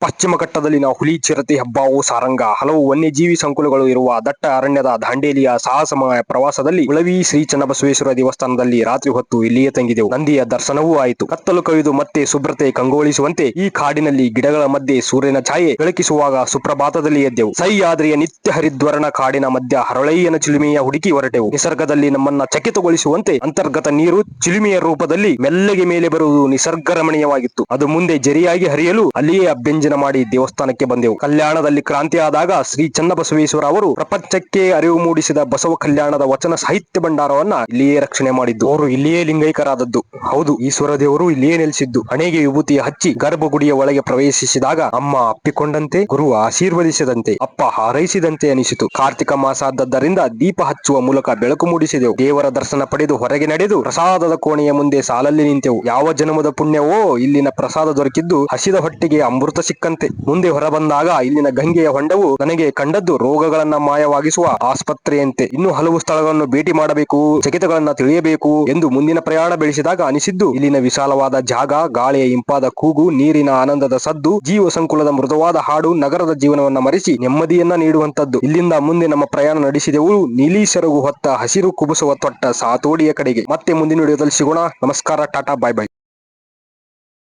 ಪಶ್ಚಿಮ ಘಟ್ಟದಲ್ಲಿನ ಹುಲಿ ಚಿರತೆ ಹೆಬ್ಬಾವು ಸಾರಂಗ ಹಲವು ವನ್ಯಜೀವಿ ಸಂಕುಲಗಳು ಇರುವ ದಟ್ಟ ಅರಣ್ಯದ ದಾಂಡೇಲಿಯ ಸಾಹಸಮಯ ಪ್ರವಾಸದಲ್ಲಿ ಉಳವಿ ಶ್ರೀ ಚನ್ನಬಸವೇಶ್ವರ ದೇವಸ್ಥಾನದಲ್ಲಿ ರಾತ್ರಿ ಹೊತ್ತು ಇಲ್ಲಿಯೇ ತಂಗಿದೆವು. ನಂದಿಯ ದರ್ಶನವೂ ಆಯಿತು. ಕತ್ತಲು ಕವಿದು ಮತ್ತೆ ಶುಭ್ರತೆ ಕಂಗೊಳಿಸುವಂತೆ ಈ ಕಾಡಿನಲ್ಲಿ ಗಿಡಗಳ ಮಧ್ಯೆ ಸೂರ್ಯನ ಛಾಯೆ ಬೆಳಕಿಸುವಾಗ ಸುಪ್ರಭಾತದಲ್ಲಿ ಎದ್ದೆವು. ಸಹ್ಯಾದ್ರಿಯ ನಿತ್ಯ ಹರಿದ್ವರ್ಣ ಕಾಡಿನ ಮಧ್ಯ ಹರಳಯ್ಯನ ಚಿಲುಮೆಯ ಹುಡುಕಿ ಹೊರಟೆವು. ನಿಸರ್ಗದಲ್ಲಿ ನಮ್ಮನ್ನ ಚಕಿತಗೊಳಿಸುವಂತೆ ಅಂತರ್ಗತ ನೀರು ಚಿಲುಮೆಯ ರೂಪದಲ್ಲಿ ಮೆಲ್ಲಗೆ ಮೇಲೆ ಬರುವುದು ನಿಸರ್ಗ ರಮಣೀಯವಾಗಿತ್ತು. ಅದು ಮುಂದೆ ಜರಿಯಾಗಿ ಹರಿಯಲು ಅಲ್ಲಿಯೇ ಅಭ್ಯಂಜನ ಮಾಡಿ ದೇವಸ್ಥಾನಕ್ಕೆ ಬಂದೆವು. ಕಲ್ಯಾಣದಲ್ಲಿ ಕ್ರಾಂತಿ ಆದಾಗ ಶ್ರೀ ಚನ್ನಬಸವೇಶ್ವರ ಅವರು ಪ್ರಪಂಚಕ್ಕೆ ಅರಿವು ಮೂಡಿಸಿದ ಬಸವ ಕಲ್ಯಾಣದ ವಚನ ಸಾಹಿತ್ಯ ಭಂಡಾರವನ್ನ ಇಲ್ಲಿಯೇ ರಕ್ಷಣೆ ಮಾಡಿದ್ದು. ಅವರು ಇಲ್ಲಿಯೇ ಲಿಂಗೈಕ್ಯರಾದದ್ದು. ಹೌದು, ಈಶ್ವರ ದೇವರು ಇಲ್ಲಿಯೇ ನೆಲೆಸಿದ್ದು. ಹಣೆಗೆ ವಿಭೂತಿಯ ಹಚ್ಚಿ ಗರ್ಭಗುಡಿಯ ಒಳಗೆ ಪ್ರವೇಶಿಸಿದಾಗ ಅಮ್ಮ ಅಪ್ಪಿಕೊಂಡಂತೆ, ಗುರು ಆಶೀರ್ವದಿಸಿದಂತೆ, ಅಪ್ಪ ಹಾರೈಸಿದಂತೆ ಅನಿಸಿತು. ಕಾರ್ತಿಕ ಮಾಸ ಆದದ್ದರಿಂದ ದೀಪ ಹಚ್ಚುವ ಮೂಲಕ ಬೆಳಕು ಮೂಡಿಸಿದೆವು. ದೇವರ ದರ್ಶನ ಪಡೆದು ಹೊರಗೆ ನಡೆದು ಪ್ರಸಾದದ ಕೋಣೆಯ ಮುಂದೆ ಸಾಲಲ್ಲಿ ನಿಂತೆವು. ಯಾವ ಜನ್ಮದ ಪುಣ್ಯವೋ ಇಲ್ಲಿನ ಪ್ರಸಾದ ದೊರಕಿದ್ದು ಹಸಿದ ಹೊಟ್ಟೆಗೆ ಅಮೃತ ಸಿಕ್ಕಂತೆ. ಮುಂದೆ ಹೊರಬಂದಾಗ ಇಲ್ಲಿನ ಗಂಗೆಯ ಹೊಂಡವು ನನಗೆ ಕಂಡದ್ದು ರೋಗಗಳನ್ನ ಮಾಯವಾಗಿಸುವ ಆಸ್ಪತ್ರೆಯಂತೆ. ಇನ್ನು ಹಲವು ಸ್ಥಳಗಳನ್ನು ಭೇಟಿ ಮಾಡಬೇಕು, ಚಕಿತಗಳನ್ನ ತಿಳಿಯಬೇಕು ಎಂದು ಮುಂದಿನ ಪ್ರಯಾಣ ಬೆಳೆಸಿದಾಗ ಅನಿಸಿದ್ದು ಇಲ್ಲಿನ ವಿಶಾಲವಾದ ಜಾಗ, ಗಾಳಿಯ ಇಂಪಾದ ಕೂಗು, ನೀರಿನ ಆನಂದದ ಸದ್ದು, ಜೀವ ಸಂಕುಲದ ಮೃದುವಾದ ಹಾಡು ನಗರದ ಜೀವನವನ್ನ ಮರೆಸಿ ನೆಮ್ಮದಿಯನ್ನ ನೀಡುವಂತದ್ದು. ಇಲ್ಲಿಂದ ಮುಂದೆ ನಮ್ಮ ಪ್ರಯಾಣ ನಡೆಸಿದೆವು ನೀಲಿ ಸೆರಗು ಹೊತ್ತ ಹಸಿರು ಕುಬುಸುವ ತೊಟ್ಟ ಸಾತೋಡಿಯ ಕಡೆಗೆ. ಮತ್ತೆ ಮುಂದಿನ ವಿಡಿಯೋದಲ್ಲಿ ಸಿಗೋಣ. ನಮಸ್ಕಾರ, ಟಾಟಾ, ಬಾಯ್ ಬಾಯ್.